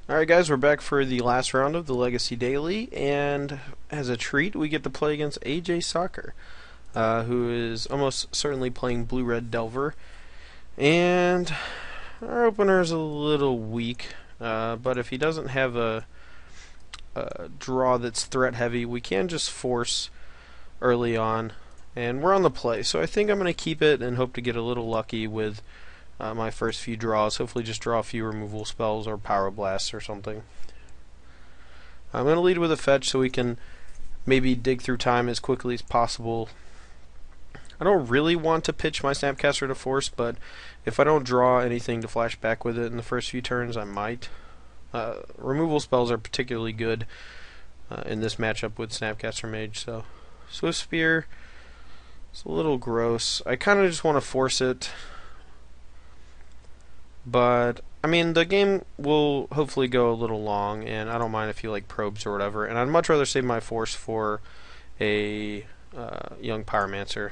Alright guys, we're back for the last round of the Legacy Daily, and as a treat we get to play against AJ Soccer, who is almost certainly playing Blue-Red Delver, and our opener is a little weak, but if he doesn't have a draw that's threat heavy, we can just force early on, and we're on the play, so I think I'm going to keep it and hope to get a little lucky with my first few draws. Hopefully just draw a few removal spells or power blasts or something. I'm going to lead with a fetch so we can maybe dig through time as quickly as possible. I don't really want to pitch my Snapcaster to force, but if I don't draw anything to flash back with it in the first few turns, I might. Removal spells are particularly good in this matchup with Snapcaster Mage, so Swift Spear is a little gross. I kind of just want to force it. But, I mean, the game will hopefully go a little long, and I don't mind if you like probes or whatever. And I'd much rather save my force for a young Pyromancer.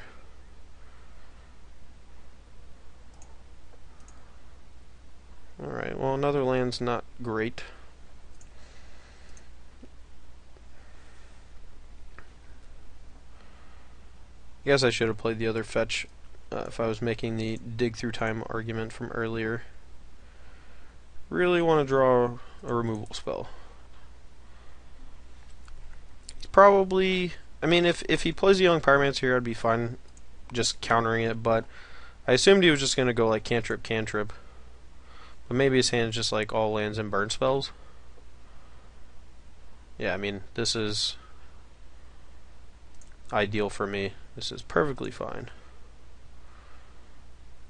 Alright, well, another land's not great. I guess I should have played the other fetch if I was making the dig through time argument from earlier. Really want to draw a removal spell. It's probably, I mean, if he plays a young Pyromancer here, I'd be fine just countering it, but I assumed he was just going to go like cantrip, cantrip. But maybe his hand is just like all lands and burn spells. Yeah, I mean, this is ideal for me. This is perfectly fine.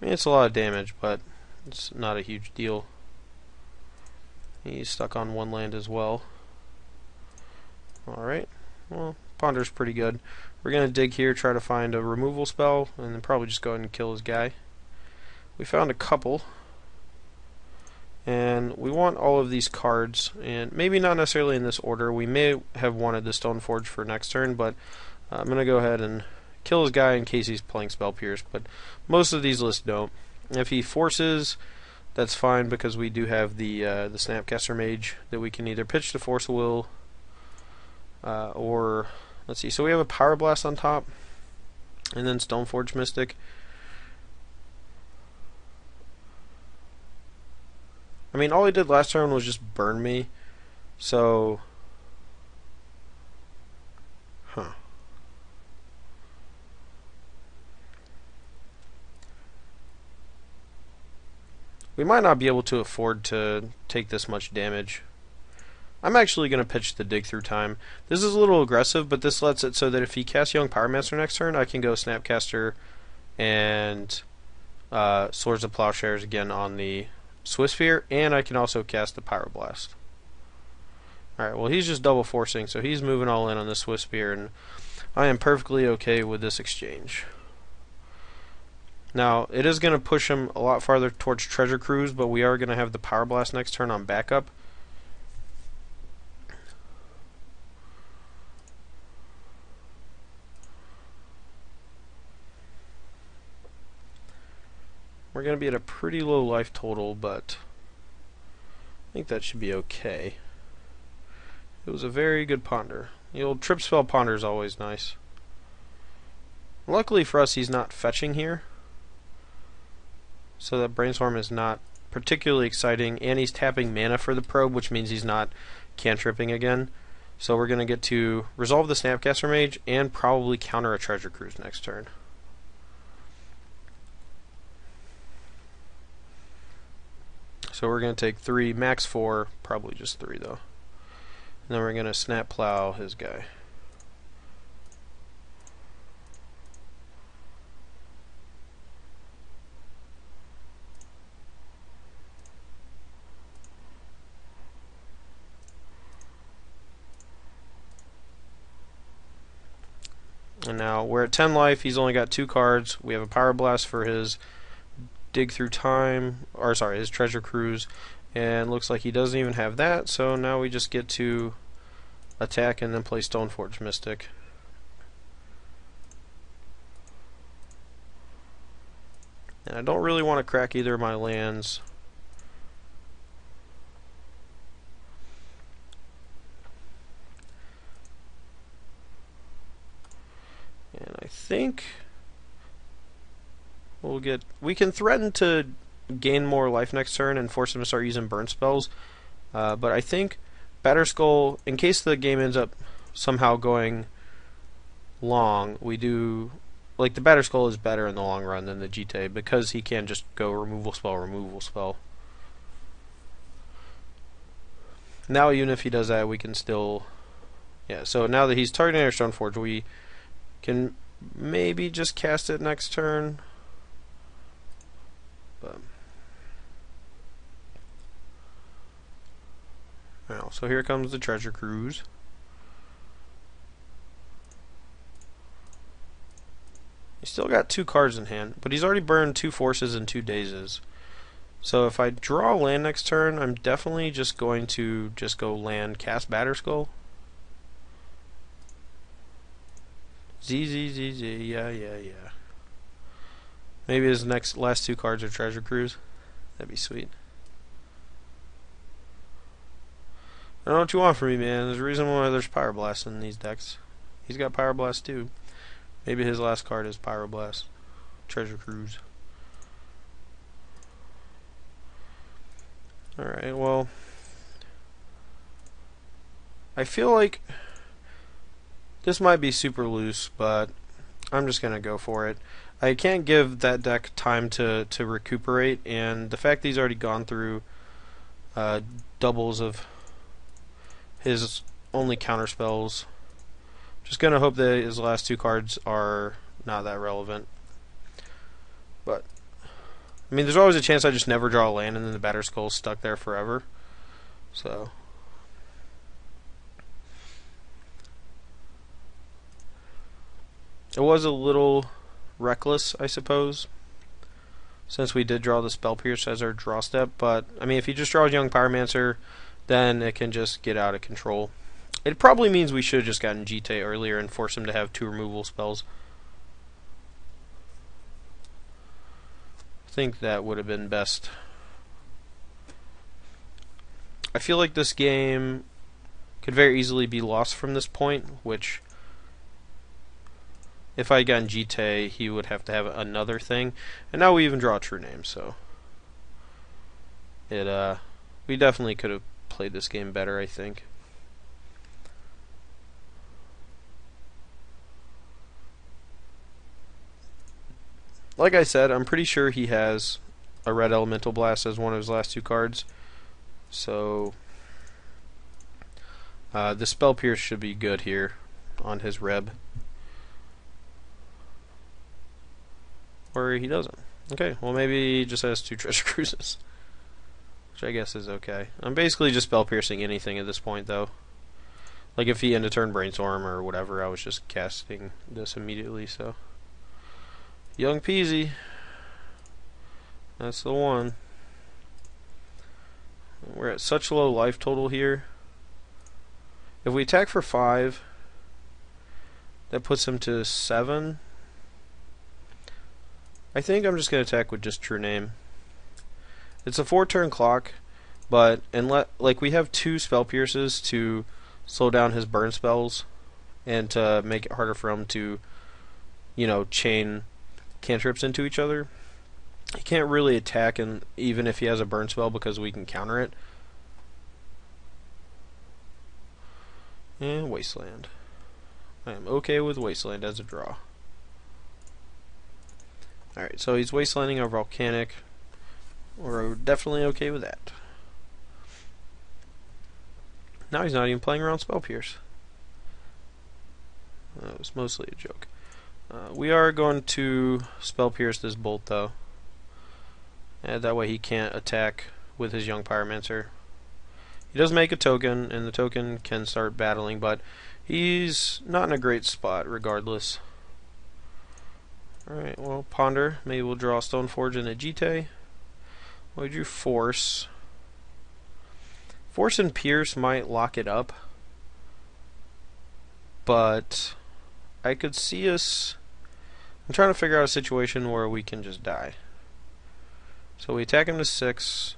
I mean, it's a lot of damage, but it's not a huge deal. He's stuck on one land as well. Alright, well, Ponder's pretty good. We're going to dig here, try to find a removal spell, and then probably just go ahead and kill his guy. We found a couple. And we want all of these cards, and maybe not necessarily in this order. We may have wanted the Stoneforge for next turn, but I'm going to go ahead and kill his guy in case he's playing Spell Pierce, but most of these lists don't. If he forces, that's fine because we do have the Snapcaster Mage that we can either pitch to Force Will or, let's see, so we have a Power Blast on top and then Stoneforge Mystic. I mean, all he did last turn was just burn me, so we might not be able to afford to take this much damage. I'm actually going to pitch the dig through time. This is a little aggressive, but this lets it so that if he casts Young Pyromancer next turn, I can go Snapcaster and Swords of Plowshares again on the Swift Spear, and I can also cast the Pyroblast. Alright, well, he's just double forcing, so he's moving all in on the Swift Spear, and I am perfectly okay with this exchange. Now, it is going to push him a lot farther towards Treasure Cruise, but we are going to have the Power Blast next turn on backup. We're going to be at a pretty low life total, but I think that should be okay. It was a very good Ponder. The old Trip Spell Ponder is always nice. Luckily for us, he's not fetching here, so that Brainstorm is not particularly exciting, and he's tapping mana for the probe, which means he's not cantripping again. So we're going to get to resolve the Snapcaster Mage and probably counter a Treasure Cruise next turn. So we're going to take 3, max 4, probably just 3 though. And then we're going to Snap Plow his guy. And now we're at 10 life. He's only got 2 cards. We have a Power Blast for his dig through time, or sorry, his Treasure Cruise, and looks like he doesn't even have that, so now we just get to attack and then play Stoneforge Mystic. And I don't really want to crack either of my lands. think we can threaten to gain more life next turn and force him to start using burn spells. But I think Batterskull, in case the game ends up somehow going long, we do like the Batterskull is better in the long run than the Jite because he can just go removal spell. Now even if he does that, we can still so now that he's targeting our Stoneforge, we can maybe just cast it next turn. But now, so here comes the treasure cruise. He's still got 2 cards in hand, but he's already burned 2 forces and 2 dazes. So if I draw land next turn, I'm definitely just going to go land, cast Batterskull. Z, yeah. Maybe his last 2 cards are treasure cruise. That'd be sweet. I don't know what you want from me, man. There's a reason why there's Pyroblast in these decks. He's got Pyroblast too. Maybe his last card is Pyroblast. Treasure Cruise. Alright, well, I feel like this might be super loose, but I'm just going to go for it. I can't give that deck time to recuperate, and the fact that he's already gone through doubles of his only counter spells, just going to hope that his last 2 cards are not that relevant. But I mean, there's always a chance I just never draw a land and then the Batterskull's stuck there forever. So it was a little reckless, I suppose, since we did draw the Spell Pierce as our draw step. But I mean, if he just draws Young Pyromancer, then it can just get out of control. It probably means we should have just gotten Jite earlier and forced him to have 2 removal spells. I think that would have been best. I feel like this game could very easily be lost from this point, which if I had gotten Jite, he would have to have another thing. And now we even draw a true name, so we definitely could have played this game better, I think. Like I said, I'm pretty sure he has a red Elemental Blast as one of his last 2 cards. So the Spell Pierce should be good here on his Reb. Or he doesn't. Okay, well maybe he just has 2 Treasure Cruises, which I guess is okay. I'm basically just Spell Piercing anything at this point, though. Like if he end of turn Brainstorm or whatever, I was just casting this immediately, so. Young Peasy. That's the one. We're at such low life total here. If we attack for 5, that puts him to 7. I think I'm just going to attack with just True Name. It's a 4-turn clock, but like we have 2 Spell Pierces to slow down his burn spells and to make it harder for him to, you know, chain cantrips into each other. He can't really attack, and even if he has a burn spell, because we can counter it. And Wasteland. I am okay with Wasteland as a draw. Alright, so he's Wastelanding our Volcanic. We're definitely okay with that. Now he's not even playing around Spell Pierce. That was mostly a joke. We are going to Spell Pierce this Bolt, though. And that way he can't attack with his Young Pyromancer. He does make a token, and the token can start battling, but he's not in a great spot regardless. Alright, well, Ponder. Maybe we'll draw Stoneforge and a Jite. We drew Force. Force and Pierce might lock it up, but I could see us. I'm trying to figure out a situation where we can just die. So we attack him to 6.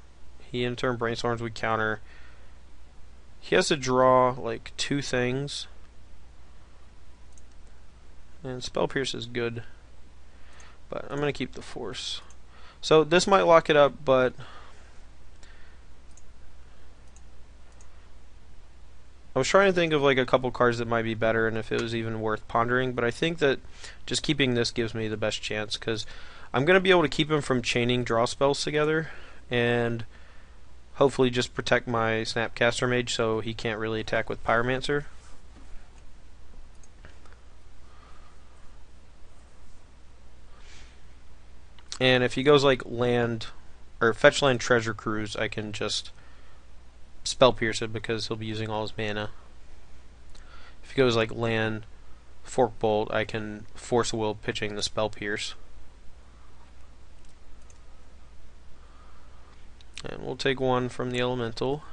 He in turn Brainstorms, we counter. He has to draw like 2 things. And Spell Pierce is good, but I'm going to keep the Force. So this might lock it up, but I was trying to think of like a couple cards that might be better and if it was even worth pondering, but I think that just keeping this gives me the best chance because I'm going to be able to keep him from chaining draw spells together and hopefully just protect my Snapcaster Mage so he can't really attack with Pyromancer. And if he goes like land or fetch land Treasure Cruise, I can just Spell Pierce it because he'll be using all his mana. If he goes like land Fork Bolt, I can Force a Will pitching the Spell Pierce. And we'll take one from the Elemental.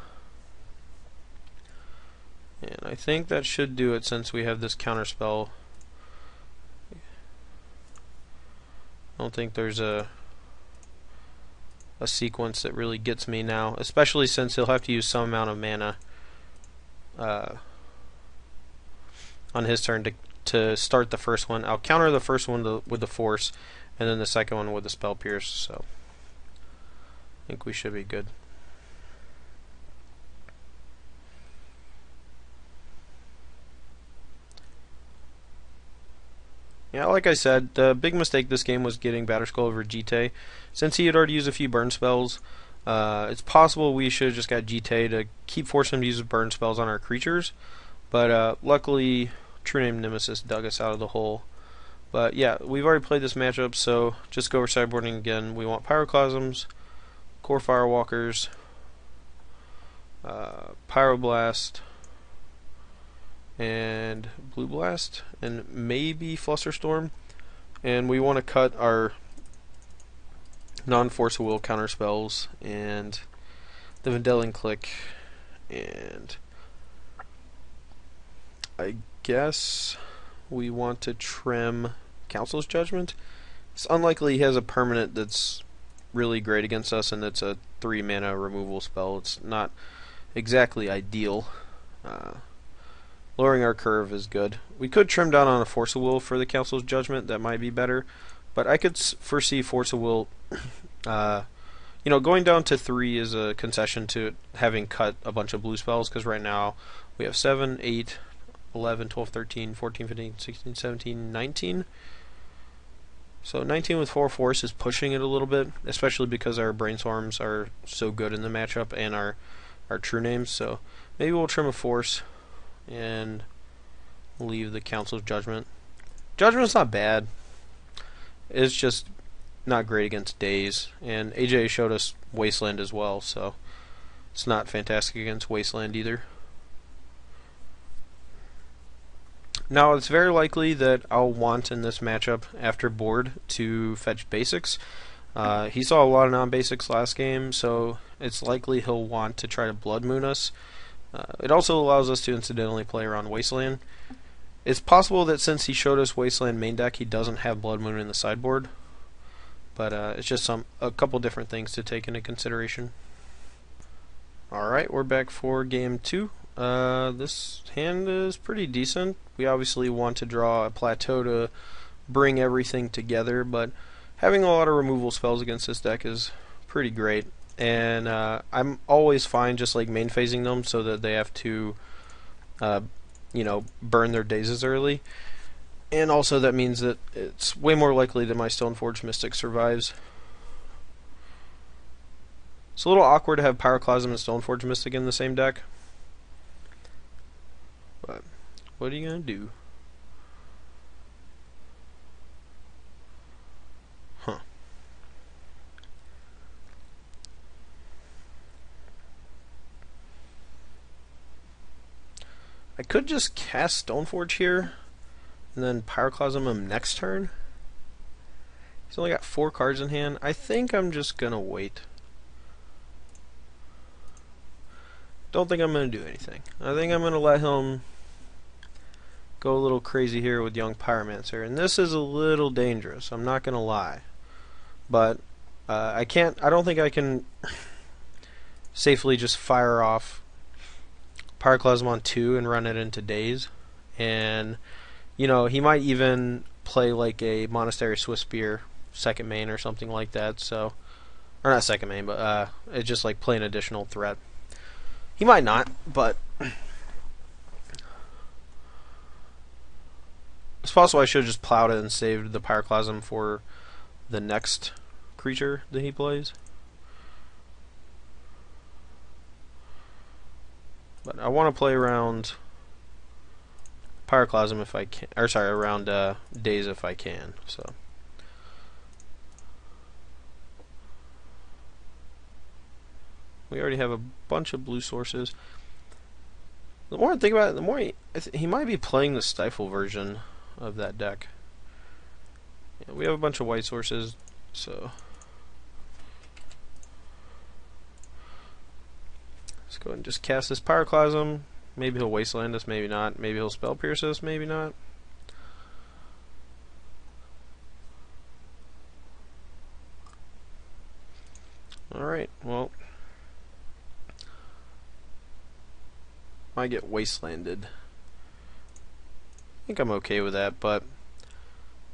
And I think that should do it since we have this counterspell. I don't think there's a sequence that really gets me now, especially since he'll have to use some amount of mana on his turn to start the first one. I'll counter the first one with the Force, and then the second one with the Spell Pierce, so I think we should be good. Yeah, like I said, the big mistake this game was getting Batterskull over Jite. Since he had already used a few burn spells, it's possible we should have just got Jite to keep forcing him to use burn spells on our creatures. But luckily, True Name Nemesis dug us out of the hole. But yeah, we've already played this matchup, so just go over sideboarding again. We want Pyroclasms, Core Firewalkers, Pyroblast, and Blue Blast, and maybe Flusterstorm. And we want to cut our non-Force of Will counter spells and the Vendelian Click, and I guess we want to trim Council's Judgment. It's unlikely he has a permanent that's really great against us, and it's a 3 mana removal spell. It's not exactly ideal. Lowering our curve is good. We could trim down on a Force of Will for the Council's Judgment. That might be better. But I could foresee Force of Will, going down to 3 is a concession to having cut a bunch of blue spells, because right now we have 7, 8, 11, 12, 13, 14, 15, 16, 17, 19. So 19 with 4 Force is pushing it a little bit, especially because our Brainstorms are so good in the matchup and our True Names. So maybe we'll trim a Force and leave the Council's Judgment. Judgment's not bad. It's just not great against Daze, and AJ showed us Wasteland as well, so it's not fantastic against Wasteland either. Now, it's very likely that I'll want in this matchup after board to fetch basics. He saw a lot of non-basics last game, so it's likely he'll want to try to Blood Moon us. It also allows us to incidentally play around Wasteland. It's possible that since he showed us Wasteland main deck, he doesn't have Blood Moon in the sideboard. But it's just a couple different things to take into consideration. Alright, we're back for game 2. This hand is pretty decent. We obviously want to draw a plateau to bring everything together, but having a lot of removal spells against this deck is pretty great. And I'm always fine just like main phasing them so that they have to burn their dazes early. And also that means that it's way more likely that my Stoneforge Mystic survives. It's a little awkward to have Pyroclasm and Stoneforge Mystic in the same deck. But what are you going to do? Huh. I could just cast Stoneforge here and then Pyroclasm him next turn. He's only got 4 cards in hand. I think I'm just going to wait. Don't think I'm going to do anything. I think I'm going to let him go a little crazy here with Young Pyromancer. And this is a little dangerous, I'm not going to lie. But I don't think I can safely just fire off Pyroclasm on 2 and run it into Daze. And You know, he might even play like a Monastery Swiss Beer second main or something like that. So, or not second main, but it's just like play an additional threat. He might not, but it's possible I should have just plowed it and saved the Pyroclasm for the next creature that he plays. But I want to play around Pyroclasm if I can, or sorry, around Daze if I can. So we already have a bunch of blue sources. The more I think about it, the more he might be playing the Stifle version of that deck. Yeah, we have a bunch of white sources, so let's go ahead and just cast this Pyroclasm. Maybe he'll Wasteland us, maybe not. Maybe he'll Spell Pierce us, maybe not. Alright, well, I get Wastelanded. I think I'm okay with that, but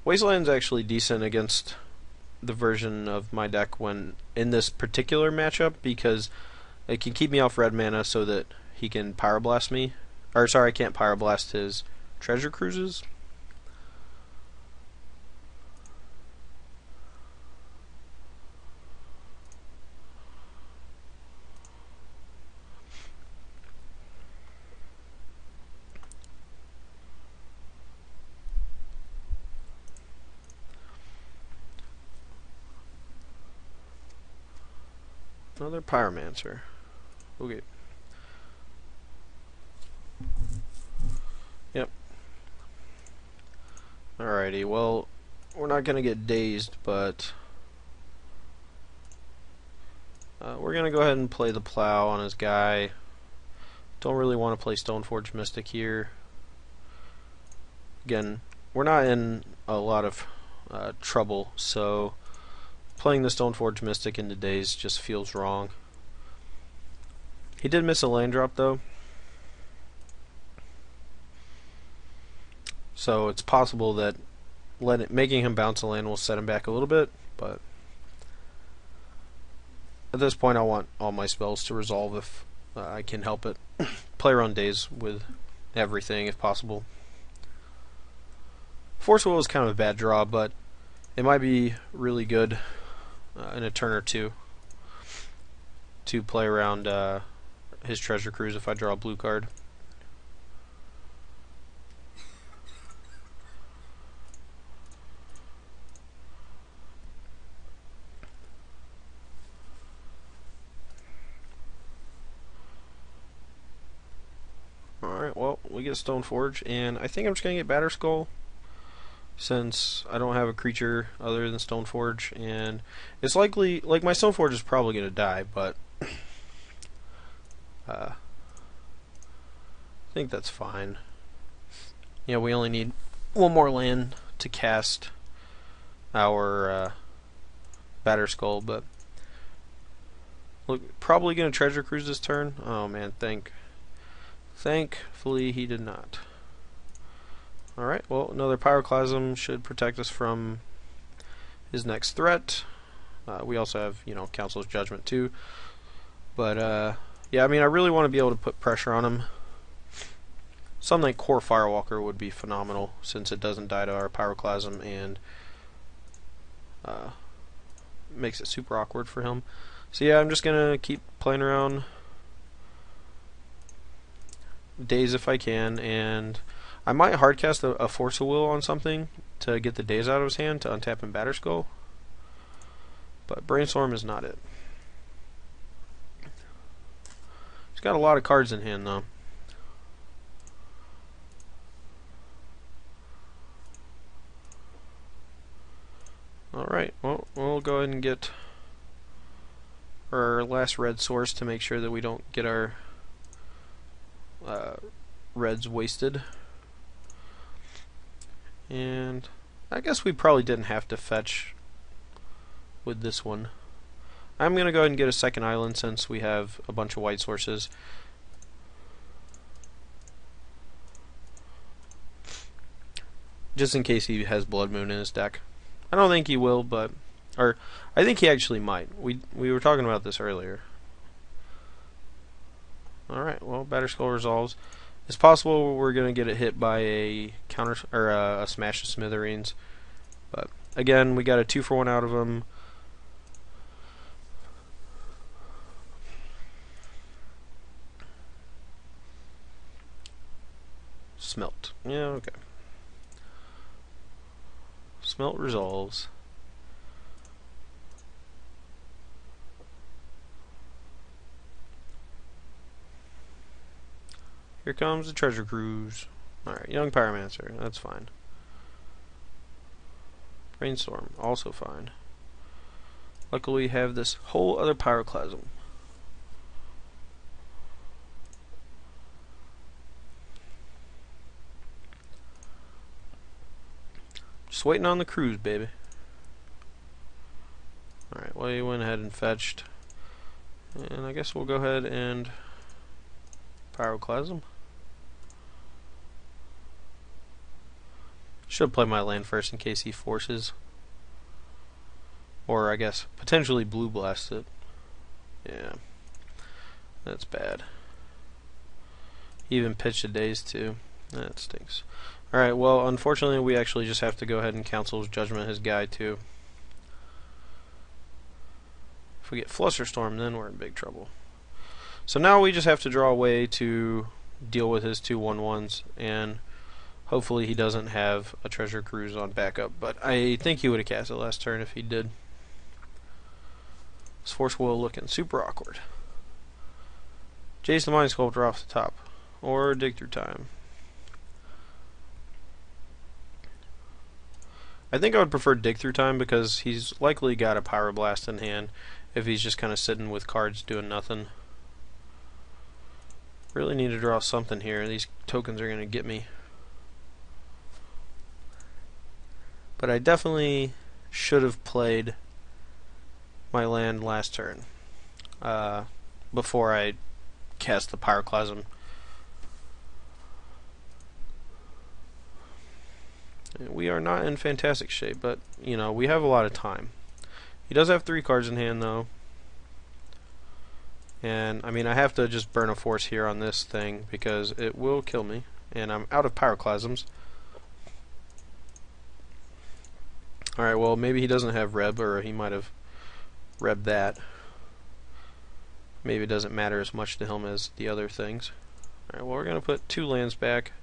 Wasteland's actually decent against the version of my deck when in this particular matchup, because it can keep me off red mana so that he can Pyroblast me. Or sorry, I can't Pyroblast his Treasure Cruises. Another Pyromancer. Okay. Yep. Alrighty, well, we're not going to get dazed, but we're going to go ahead and play the Plow on his guy. Don't really want to play Stoneforge Mystic here. Again, we're not in a lot of trouble, so playing the Stoneforge Mystic into Daze just feels wrong. He did miss a land drop though, so it's possible that making him bounce a land will set him back a little bit, but at this point I want all my spells to resolve if I can help it. Play around Daze with everything if possible. Force Will is kind of a bad draw, but it might be really good in a turn or two to play around his Treasure Cruise if I draw a blue card. Alright, well, we get Stoneforge, and I think I'm just going to get Batterskull, since I don't have a creature other than Stoneforge, and it's likely, like, my Stoneforge is probably going to die, but I think that's fine. Yeah, we only need one more land to cast our Batterskull, but look, probably going to Treasure Cruise this turn. Oh man, thankfully he did not. Alright, well, another Pyroclasm should protect us from his next threat. We also have, you know, Council's Judgment too. But, yeah, I mean, I really want to be able to put pressure on him. Something like Core Firewalker would be phenomenal, since it doesn't die to our Pyroclasm and makes it super awkward for him. So yeah, I'm just going to keep playing around Daze if I can, and I might hardcast a Force of Will on something to get the Daze out of his hand to untap and Batterskull, but Brainstorm is not it. He's got a lot of cards in hand though. Alright, well, we'll go ahead and get our last red source to make sure that we don't get our reds wasted. And I guess we probably didn't have to fetch with this one. I'm going to go ahead and get a second island since we have a bunch of white sources. just in case he has Blood Moon in his deck. I don't think he will, but I think he actually might. We were talking about this earlier. All right, well, Batterskull resolves. It's possible we're gonna get it hit by a counter or a Smash to Smithereens, but again, we got a 2-for-1 out of him. Smelt. Yeah, okay. Smelt resolves. Here comes the Treasure Cruise. Alright, Young Pyromancer. That's fine. Brainstorm. Also fine. Luckily, we have this whole other Pyroclasm. Just waiting on the cruise, baby. Alright, well, you went ahead and fetched. And I guess we'll go ahead and Pyroclasm. Should play my land first in case he forces. Or, I guess, potentially Blue Blast it. Yeah. That's bad. He even pitched a Daze, too. That stinks. Alright, well, unfortunately, we actually just have to go ahead and cancel Judgment his guy, too. If we get Flusterstorm, then we're in big trouble. So now we just have to draw a way to deal with his 2 1/1s, and hopefully he doesn't have a Treasure Cruise on backup, but I think he would have cast it last turn if he did. This Force Will looking super awkward. Jace the Mind Sculptor off the top, or Dig Through Time. I think I would prefer Dig Through Time because he's likely got a Pyroblast in hand if he's just kind of sitting with cards doing nothing. Really need to draw something here. These tokens are going to get me. But I definitely should have played my land last turn before I cast the Pyroclasm. We are not in fantastic shape, but you know, we have a lot of time. He does have 3 cards in hand though. And I mean, I have to just burn a force here on this thing because it will kill me, and I'm out of Pyroclasms. Alright, well, maybe he doesn't have Reb, or he might have Rebbed that. Maybe it doesn't matter as much to him as the other things. Alright, well, we're going to put 2 lands back.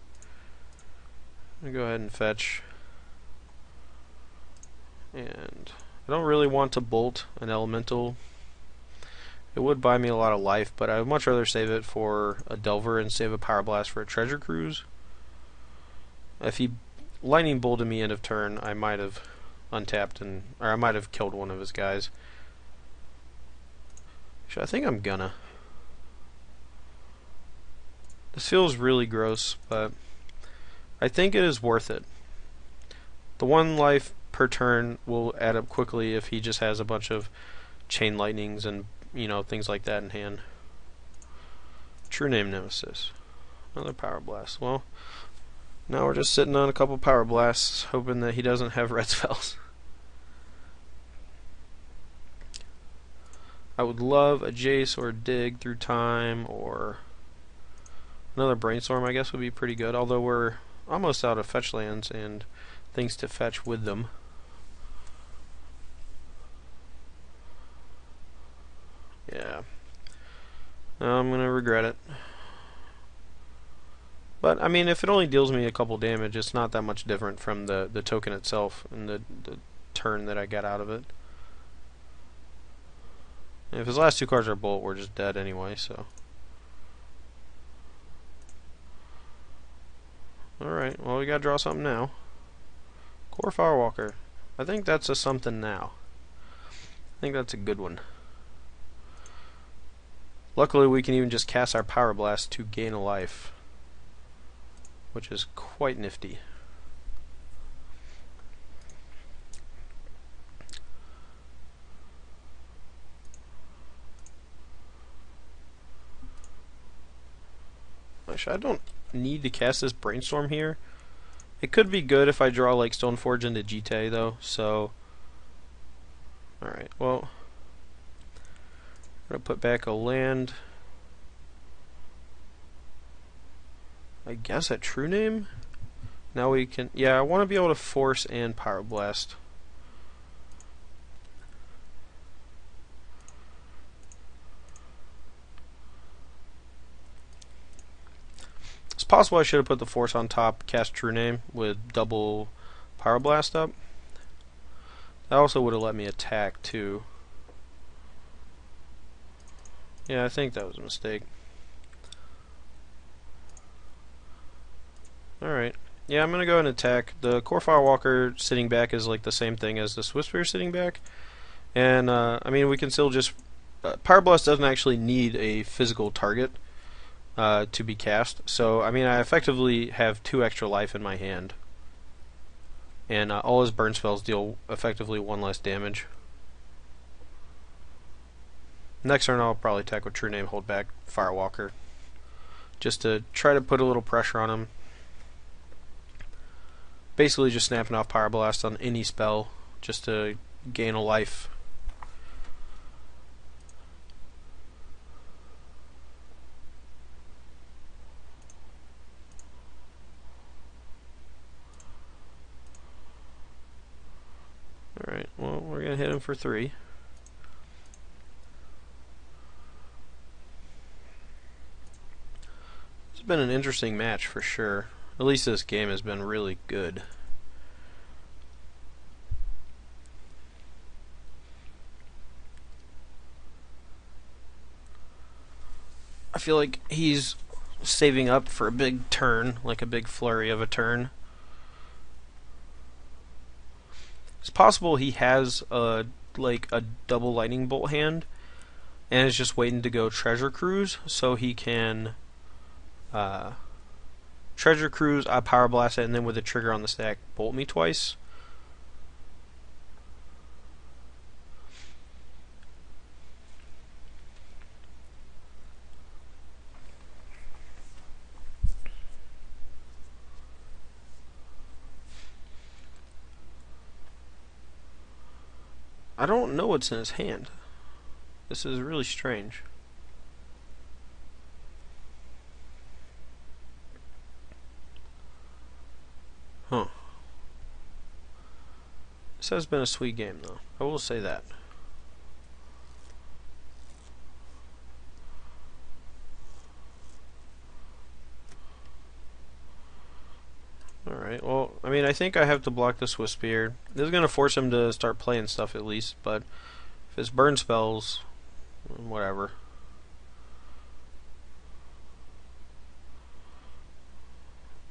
I'm going to go ahead and fetch. And I don't really want to bolt an elemental. It would buy me a lot of life, but I would much rather save it for a Delver and save a Pyroblast for a Treasure Cruise. If he lightning bolted me end of turn, I might have untapped or I might have killed one of his guys. Actually, I think I'm gonna. This feels really gross, but I think it is worth it. The 1 life per turn will add up quickly if he just has a bunch of Chain Lightnings and, you know, things like that in hand. True Name Nemesis. Another Pyroblast. Well, now we're just sitting on a couple Pyroblasts, hoping that he doesn't have red spells. I would love a Jace or a Dig Through Time, or another Brainstorm, I guess, would be pretty good, although we're almost out of fetch lands and things to fetch with them. Yeah. I'm gonna regret it. But, I mean, if it only deals me a couple damage, it's not that much different from the token itself and the turn that I got out of it. And if his last 2 cards are Bolt, we're just dead anyway, so. Alright, well, we gotta draw something now. Core Firewalker. I think that's a something now. I think that's a good one. Luckily, we can even just cast our Pyroblast to gain a life, which is quite nifty. Actually, I don't need to cast this Brainstorm here, It could be good if I draw like Stoneforge into GT though, so alright, well I'm gonna put back a land. I guess a True Name? Now we can, yeah, I want to be able to force and Power Blast. It's possible I should have put the force on top, cast True Name with double Power Blast up. That also would have let me attack too. Yeah, I think that was a mistake. Alright. Yeah, I'm gonna go ahead and attack. The Core Firewalker sitting back is like the same thing as the Swiftspear sitting back. And, I mean, we can still just... Power Blast doesn't actually need a physical target to be cast. So, I mean, I effectively have 2 extra life in my hand. And all his burn spells deal effectively 1 less damage. Next turn I'll probably attack with True Name, hold back Firewalker. Just to try to put a little pressure on him. Basically just snapping off Power Blast on any spell just to gain a life. Alright, well, we're going to hit him for 3. It's been an interesting match for sure. At least this game has been really good. I feel like he's saving up for a big turn, like a big flurry of a turn. It's possible he has like a double lightning bolt hand and is just waiting to go Treasure Cruise so he can Treasure Cruise, I Power Blast it, and then with the trigger on the stack, bolt me twice. I don't know what's in his hand. This is really strange. Huh. This has been a sweet game, though. I will say that. Alright, well, I mean, I think I have to block the Swiftspear. This is going to force him to start playing stuff at least, but if his burn spells, whatever.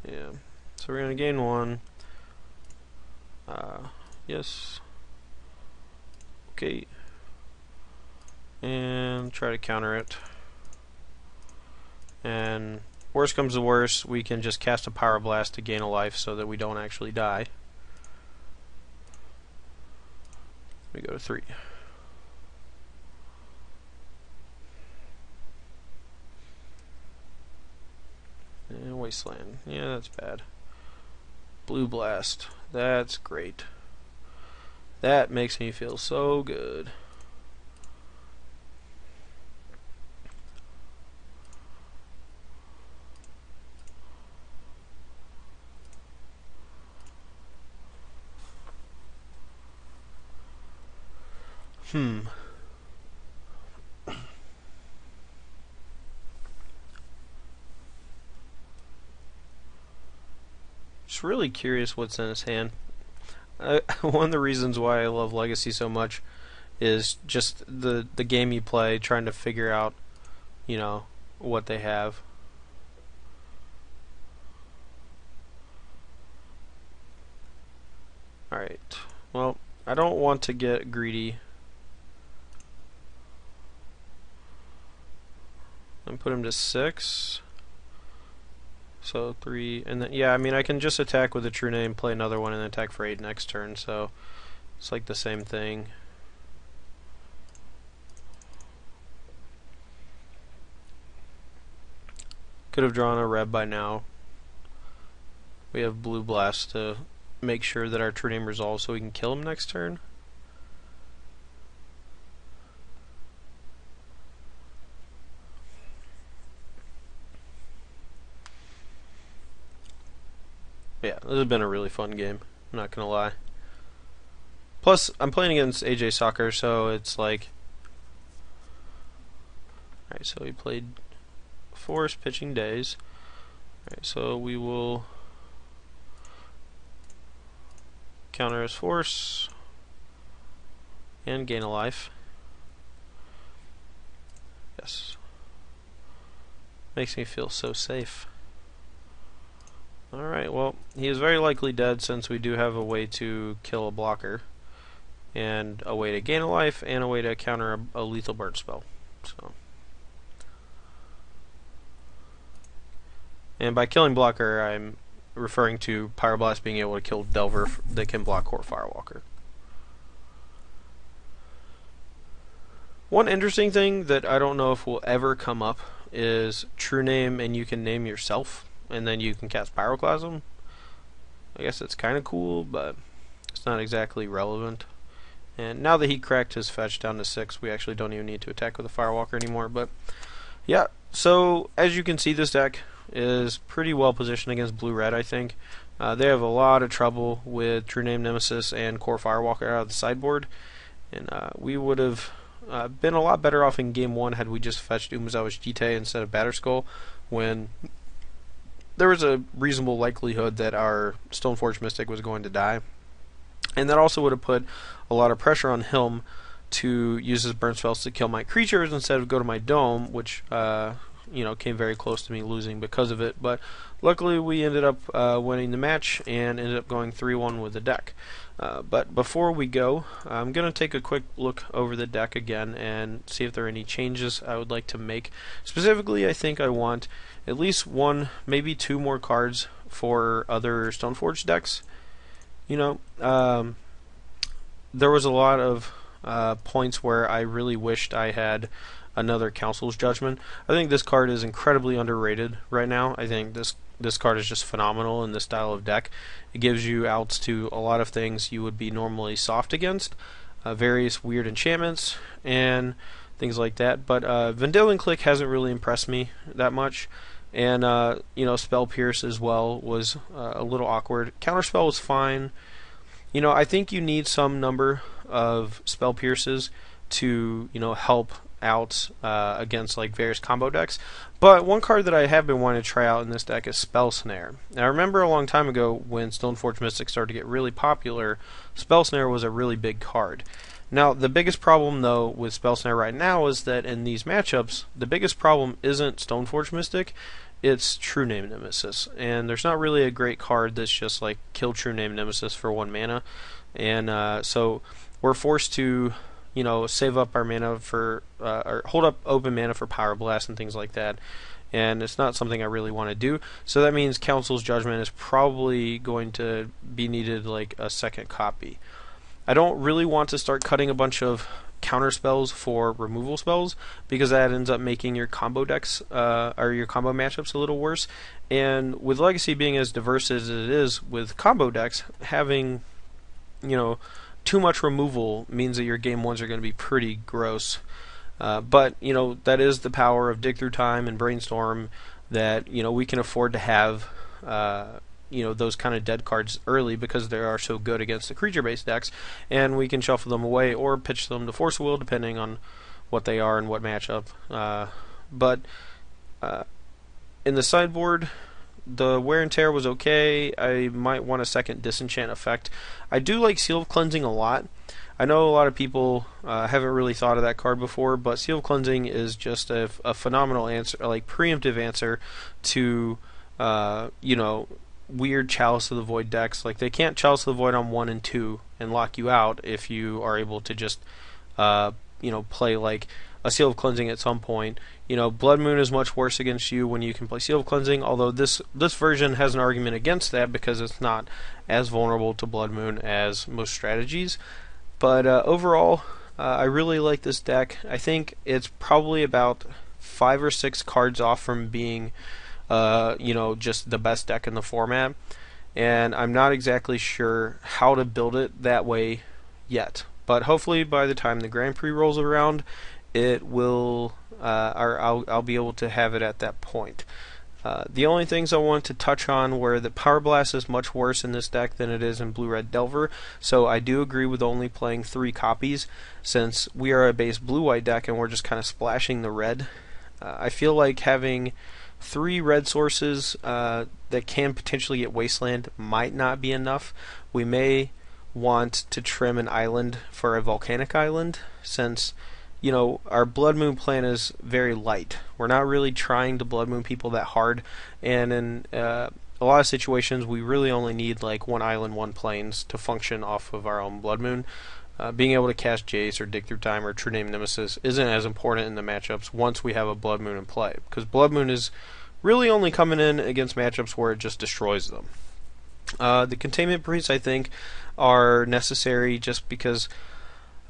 Yeah. So we're going to gain 1. Yes. Okay. And try to counter it. And worst comes to worst, we can just cast a Power Blast to gain a life so that we don't actually die. We go to 3. And Wasteland. Yeah, that's bad. Blue Blast. That's great. That makes me feel so good. Just really curious what's in his hand. One of the reasons why I love Legacy so much is just the game you play, trying to figure out, you know, what they have. Alright, well, I don't want to get greedy and put him to 6. So 3, and then, yeah, I mean, I can just attack with a True Name, play another one, and then attack for 8 next turn, so it's like the same thing. Could have drawn a Reb by now. We have Blue Blast to make sure that our True Name resolves so we can kill him next turn. Yeah, this has been a really fun game, I'm not gonna lie. Plus, I'm playing against AJ Soccer, so it's like... Alright, so he played Forest Pitching Days. Alright, so we will counter his Force and gain a life. Yes. Makes me feel so safe. Alright, well, he is very likely dead since we do have a way to kill a blocker, and a way to gain a life, and a way to counter a lethal burn spell. So, and by killing blocker, I'm referring to Pyroblast being able to kill Delver that can block Core Firewalker. One interesting thing that I don't know if will ever come up is True Name, and you can name yourself, and then you can cast Pyroclasm. I guess it's kind of cool, but it's not exactly relevant. And now that he cracked his fetch down to 6, we actually don't even need to attack with a Firewalker anymore. But yeah, so as you can see, this deck is pretty well positioned against Blue-Red, I think. They have a lot of trouble with True Name Nemesis and Core Firewalker out of the sideboard. And we would have been a lot better off in Game 1 had we just fetched Umezawa's Jite instead of Batterskull, when there was a reasonable likelihood that our Stoneforge Mystic was going to die. And that also would have put a lot of pressure on him to use his burn spells to kill my creatures instead of go to my dome, which came very close to me losing because of it. But luckily we ended up winning the match and ended up going 3-1 with the deck. But before we go, I'm going to take a quick look over the deck again and see if there are any changes I would like to make. Specifically, I think I want at least 1, maybe 2 more cards for other Stoneforge decks. There was a lot of points where I really wished I had another Council's Judgment. I think this card is incredibly underrated right now. I think this card is just phenomenal in this style of deck. It gives you outs to a lot of things you would be normally soft against, various weird enchantments and things like that. But Vendilion Clique hasn't really impressed me that much. And Spell Pierce as well was a little awkward. Counterspell was fine. I think you need some number of Spell Pierces to help out against like various combo decks. But one card that I have been wanting to try out in this deck is Spell Snare. Now I remember a long time ago when Stoneforge Mystic started to get really popular, Spell Snare was a really big card. Now, the biggest problem, though, with Spell Snare right now is that in these matchups, the biggest problem isn't Stoneforge Mystic, it's True Name Nemesis. And there's not really a great card that's just like kill True Name Nemesis for 1 mana. And so we're forced to, save up our mana for, or hold up open mana for Power Blast and things like that. And it's not something I really want to do. So that means Council's Judgment is probably going to be needed like a second copy. I don't really want to start cutting a bunch of counter spells for removal spells, because that ends up making your combo decks or your combo matchups a little worse. And with Legacy being as diverse as it is with combo decks, having too much removal means that your game ones are going to be pretty gross. But that is the power of Dig Through Time and Brainstorm, that we can afford to have those kind of dead cards early because they are so good against the creature-based decks, and we can shuffle them away or pitch them to Force Will depending on what they are and what matchup. But in the sideboard, the Wear and Tear was okay. I might want a second Disenchant effect. I do like Seal of Cleansing a lot. I know a lot of people haven't really thought of that card before, but Seal of Cleansing is just a phenomenal answer, like preemptive answer to weird Chalice of the Void decks. Like, they can't Chalice of the Void on 1 and 2 and lock you out if you are able to just play like a Seal of Cleansing at some point. Blood Moon is much worse against you when you can play Seal of Cleansing, although this version has an argument against that because it's not as vulnerable to Blood Moon as most strategies. But overall, I really like this deck. I think it's probably about 5 or 6 cards off from being just the best deck in the format. and I'm not exactly sure how to build it that way yet. But hopefully by the time the Grand Prix rolls around, it will, or I'll be able to have it at that point. The only things I want to touch on were that Power Blast is much worse in this deck than it is in Blue-Red Delver, so I do agree with only playing 3 copies, since we are a base Blue-White deck and we're just kind of splashing the red. I feel like having 3 red sources that can potentially get Wasteland might not be enough. We may want to trim an island for a Volcanic Island, since our Blood Moon plan is very light. We're not really trying to Blood Moon people that hard, and in a lot of situations we really only need like 1 island, 1 plains to function off of our own Blood Moon. Being able to cast Jace or Dig Through Time or True Name Nemesis isn't as important in the matchups once we have a Blood Moon in play, because Blood Moon is really only coming in against matchups where it just destroys them. The Containment Priests, I think, are necessary just because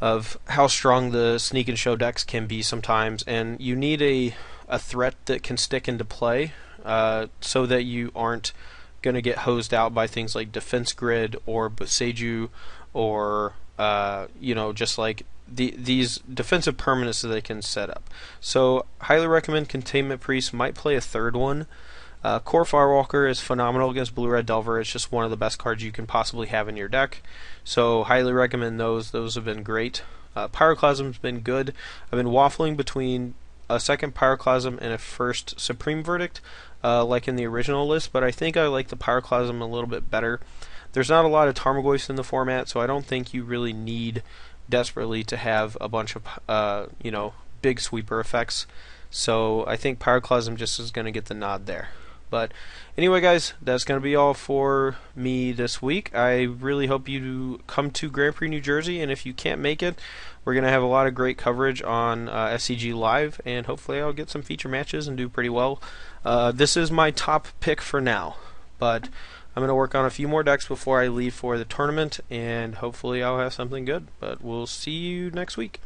of how strong the Sneak and Show decks can be sometimes, and you need a threat that can stick into play so that you aren't going to get hosed out by things like Defense Grid or Boseiju or just like these defensive permanents that they can set up. So highly recommend Containment Priest. Might play a 3rd one. Core Firewalker is phenomenal against Blue-Red Delver. It's just one of the best cards you can possibly have in your deck. So highly recommend those. Those have been great. Pyroclasm's been good. I've been waffling between a 2nd Pyroclasm and a 1st Supreme Verdict, like in the original list, but I think I like the Pyroclasm a little bit better. There's not a lot of Tarmogoyfs in the format, so I don't think you really need desperately to have a bunch of big sweeper effects. So I think Pyroclasm just is going to get the nod there. But anyway, guys, that's going to be all for me this week. I really hope you come to Grand Prix New Jersey, and if you can't make it, we're going to have a lot of great coverage on SCG Live, and hopefully I'll get some feature matches and do pretty well. This is my top pick for now, but I'm going to work on a few more decks before I leave for the tournament, and hopefully I'll have something good. But we'll see you next week.